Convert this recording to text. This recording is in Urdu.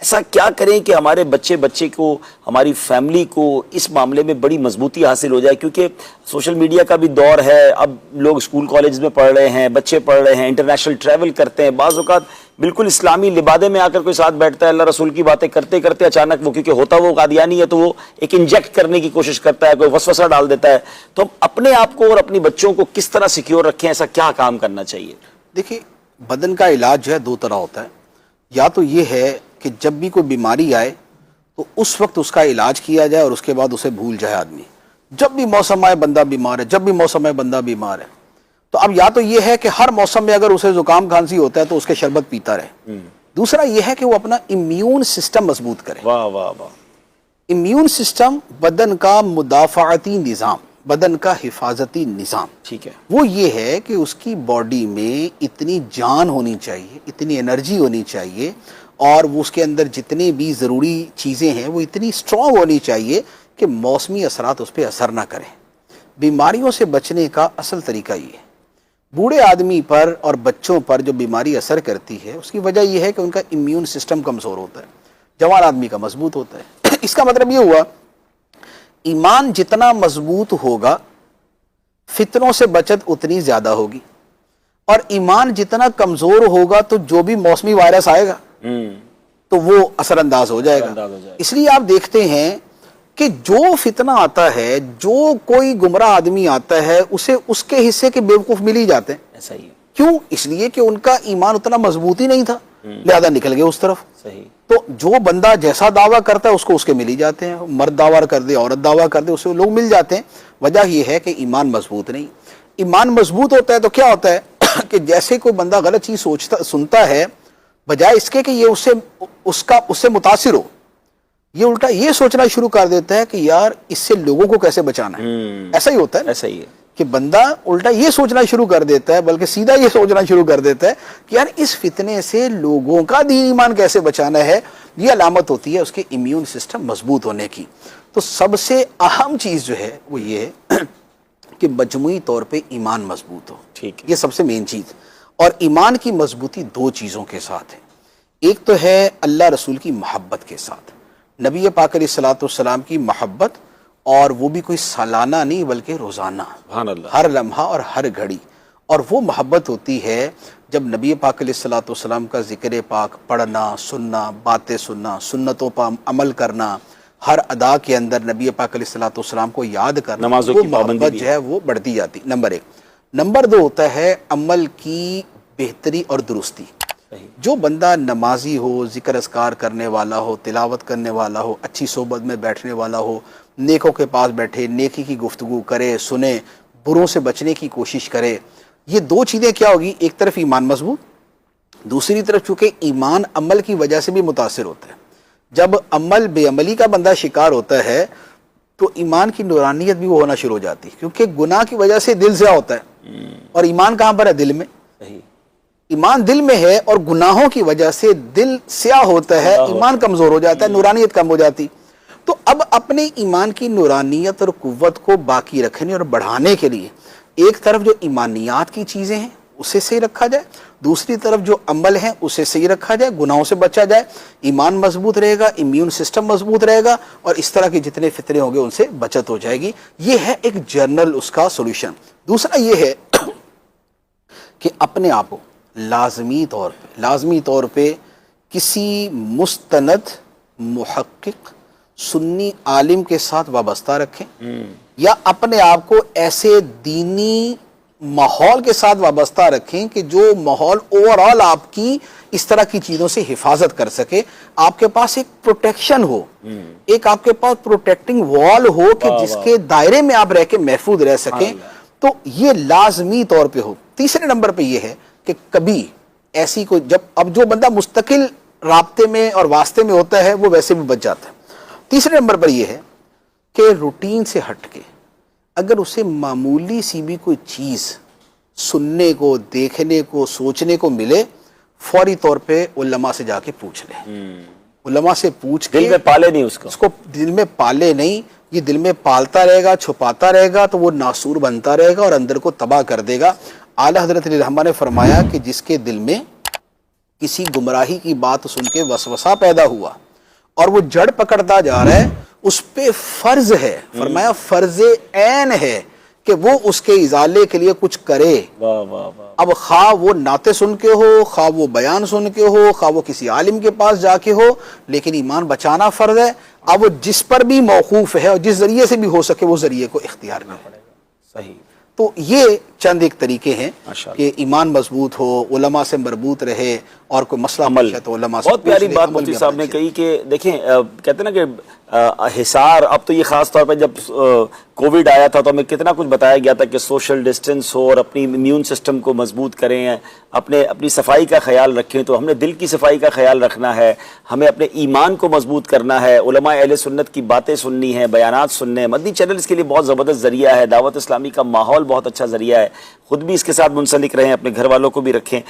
ایسا کیا کریں کہ ہمارے بچے کو، ہماری فیملی کو اس معاملے میں بڑی مضبوطی حاصل ہو جائے؟ کیونکہ سوشل میڈیا کا بھی دور ہے، اب لوگ اسکول کالج میں پڑھ رہے ہیں، بچے پڑھ رہے ہیں، انٹرنیشنل ٹریول کرتے ہیں، بعض اوقات بالکل اسلامی لبادے میں آ کر کوئی ساتھ بیٹھتا ہے، اللہ رسول کی باتیں کرتے کرتے اچانک وہ، کیونکہ ہوتا وہ قادیانی ہے تو وہ ایک انجیکٹ کرنے کی کوشش کرتا ہے، کوئی وسوسہ ڈال دیتا ہے. تو ہم اپنے آپ کو اور اپنی بچوں کو کس طرح سیکیور رکھیں؟ ایسا کیا کام کرنا چاہیے؟ دیکھیے، بدن کا علاج جو ہے دو طرح ہوتا ہے. یا تو یہ ہے کہ جب بھی کوئی بیماری آئے تو اس وقت اس کا علاج کیا جائے اور اس کے بعد اسے بھول جائے آدمی. جب بھی موسم آئے بندہ بیمار ہے، جب بھی موسم آئے بندہ بیمار ہے. تو اب یا تو یہ ہے کہ ہر موسم میں اگر اسے زکام کھانسی ہوتا ہے تو اس کے شربت پیتا رہے. دوسرا یہ ہے کہ وہ اپنا امیون سسٹم مضبوط کرے. واہ واہ واہ. امیون سسٹم بدن کا مدافعتی نظام، بدن کا حفاظتی نظام. ٹھیک ہے. وہ یہ ہے کہ اس کی باڈی میں اتنی جان ہونی چاہیے، اتنی انرجی ہونی چاہیے، اور وہ اس کے اندر جتنی بھی ضروری چیزیں ہیں وہ اتنی اسٹرانگ ہونی چاہیے کہ موسمی اثرات اس پہ اثر نہ کریں. بیماریوں سے بچنے کا اصل طریقہ یہ ہے. بوڑھے آدمی پر اور بچوں پر جو بیماری اثر کرتی ہے اس کی وجہ یہ ہے کہ ان کا امیون سسٹم کمزور ہوتا ہے. جوان آدمی کا مضبوط ہوتا ہے. اس کا مطلب یہ ہوا ایمان جتنا مضبوط ہوگا فتنوں سے بچت اتنی زیادہ ہوگی، اور ایمان جتنا کمزور ہوگا تو جو بھی موسمی وائرس آئے گا تو وہ اثر انداز ہو جائے گا. اس لیے آپ دیکھتے ہیں کہ جو فتنہ آتا ہے، جو کوئی گمراہ آدمی آتا ہے، اسے اس کے حصے کے بیوقوف مل ہی جاتے ہیں. ایسا ہی ہے. کیوں؟ اس لیے کہ ان کا ایمان اتنا مضبوط ہی نہیں تھا، لہذا نکل گئے اس طرف. صحیح. تو جو بندہ جیسا دعویٰ کرتا ہے اس کو اس کے مل ہی جاتے ہیں. مرد دعویٰ کر دے، عورت دعویٰ کر دے، اسے لوگ مل جاتے ہیں. وجہ یہ ہے کہ ایمان مضبوط نہیں. ایمان مضبوط ہوتا ہے تو کیا ہوتا ہے کہ جیسے کوئی بندہ غلط چیز سنتا ہے، بجائے اس کے کہ یہ اس سے متاثر ہو، یہ الٹا یہ سوچنا شروع کر دیتا ہے کہ یار اس سے لوگوں کو کیسے بچانا ہے. ایسا ہی ہوتا ہے. ایسا ہی ہے کہ بندہ الٹا یہ سوچنا شروع کر دیتا ہے، بلکہ سیدھا یہ سوچنا شروع کر دیتا ہے کہ یار اس فتنے سے لوگوں کا دین ایمان کیسے بچانا ہے. یہ علامت ہوتی ہے اس کے امیون سسٹم مضبوط ہونے کی. تو سب سے اہم چیز جو ہے وہ یہ ہے کہ مجموعی طور پہ ایمان مضبوط ہو. ٹھیک ہے. یہ سب سے مین چیز. اور ایمان کی مضبوطی دو چیزوں کے ساتھ ہے. ایک تو ہے اللہ رسول کی محبت کے ساتھ، نبی پاک علیہ الصلوۃ والسلام کی محبت، اور وہ بھی کوئی سالانہ نہیں بلکہ روزانہ، سبحان اللہ، ہر لمحہ اور ہر گھڑی. اور وہ محبت ہوتی ہے جب نبی پاک علیہ الصلوۃ والسلام کا ذکر پاک پڑھنا، سننا، باتیں سننا، سنتوں پر عمل کرنا، ہر ادا کے اندر نبی پاک علیہ الصلوۃ والسلام کو یاد کرنا، نمازوں وہ کی پابندی محبت جو ہے وہ بڑھتی جاتی. نمبر ایک. نمبر دو ہوتا ہے عمل کی بہتری اور درستی. جو بندہ نمازی ہو، ذکر اذکار کرنے والا ہو، تلاوت کرنے والا ہو، اچھی صحبت میں بیٹھنے والا ہو، نیکوں کے پاس بیٹھے، نیکی کی گفتگو کرے، سنے، بروں سے بچنے کی کوشش کرے، یہ دو چیزیں کیا ہوگی؟ ایک طرف ایمان مضبوط، دوسری طرف چونکہ ایمان عمل کی وجہ سے بھی متاثر ہوتا ہے. جب عمل بے عملی کا بندہ شکار ہوتا ہے تو ایمان کی نورانیت بھی وہ ہونا شروع ہو جاتی ہے، کیونکہ گناہ کی وجہ سے دل سیاہ ہوتا ہے، اور ایمان کہاں پر ہے؟ دل میں. ایمان دل میں ہے اور گناہوں کی وجہ سے دل سیاہ ہوتا ہے، ایمان کمزور ہو جاتا ہے، نورانیت کم ہو جاتی. تو اب اپنے ایمان کی نورانیت اور قوت کو باقی رکھنے اور بڑھانے کے لیے ایک طرف جو ایمانیات کی چیزیں ہیں اسے صحیح رکھا جائے، دوسری طرف جو عمل ہیں اسے صحیح رکھا جائے، گناہوں سے بچا جائے، ایمان مضبوط رہے گا، امیون سسٹم مضبوط رہے گا، اور اس طرح کے جتنے فتنے ہوں گے ان سے بچت ہو جائے گی. یہ ہے ایک جنرل اس کا سولوشن. دوسرا یہ ہے کہ اپنے آپ کو لازمی طور پہ کسی مستند محقق سنی عالم کے ساتھ وابستہ رکھیں، یا اپنے آپ کو ایسے دینی ماحول کے ساتھ وابستہ رکھیں کہ جو ماحول اوور آل آپ کی اس طرح کی چیزوں سے حفاظت کر سکے. آپ کے پاس ایک پروٹیکشن ہو، ایک آپ کے پاس پروٹیکٹنگ وال ہو کہ جس کے دائرے میں آپ رہ کے محفوظ رہ سکیں. تو یہ لازمی طور پہ ہو. تیسرے نمبر پہ یہ ہے کہ کبھی ایسی کوئی اب جو بندہ مستقل رابطے میں اور واسطے میں ہوتا ہے وہ ویسے بھی بچ جاتا ہے. تیسرے نمبر پر یہ ہے کہ روٹین سے ہٹ کے اگر اسے معمولی سی بھی کوئی چیز سننے کو، دیکھنے کو، سوچنے کو ملے، فوری طور پہ علماء سے جا کے پوچھ لے. علماء سے پوچھ کے دل میں پالے نہیں، اس کو دل میں پالے نہیں. یہ دل میں پالتا رہے گا، چھپاتا رہے گا تو وہ ناسور بنتا رہے گا اور اندر کو تباہ کر دے گا. اعلیٰ حضرت علیہ الرحمہ نے فرمایا کہ جس کے دل میں کسی گمراہی کی بات سن کے وسوسہ پیدا ہوا اور وہ جڑ پکڑتا جا رہا ہے، اس پہ فرض ہے، فرمایا فرض عین ہے کہ وہ اس کے ازالے کے لیے کچھ کرے۔ واہ واہ واہ، اب خواہ وہ نعتیں سن کے ہو، خواہ وہ بیان سن کے ہو، خواہ وہ کسی عالم کے پاس جا کے ہو، لیکن ایمان بچانا فرض ہے۔ اب وہ جس پر بھی موقوف ہے اور جس ذریعے سے بھی ہو سکے وہ ذریعے کو اختیار کرے۔ صحیح۔ تو یہ چند ایک طریقے ہیں ماشاءاللہ۔ کہ ایمان مضبوط ہو، علماء سے مربوط رہے، اور کوئی مسئلہ عمل، پیش ہے تو علماء سے بہت پیاری پوچھ لے، بات عمل مفتی بھی صاحب اپنے نے سے۔ کہی کہ دیکھیں کہتے ہیں نا کہ حصار، اب تو یہ خاص طور پہ جب کووڈ آیا تھا تو ہمیں کتنا کچھ بتایا گیا تھا کہ سوشل ڈسٹنس ہو اور اپنی امیون سسٹم کو مضبوط کریں، اپنی صفائی کا خیال رکھیں، تو ہم نے دل کی صفائی کا خیال رکھنا ہے، ہمیں اپنے ایمان کو مضبوط کرنا ہے، علماء اہل سنت کی باتیں سننی ہیں، بیانات سننے ہیں۔ مدنی چینل اس کے لیے بہت زبردست ذریعہ ہے، دعوت اسلامی کا ماحول بہت اچھا ذریعہ ہے، خود بھی اس کے ساتھ منسلک رہیں، اپنے گھر والوں کو بھی رکھیں۔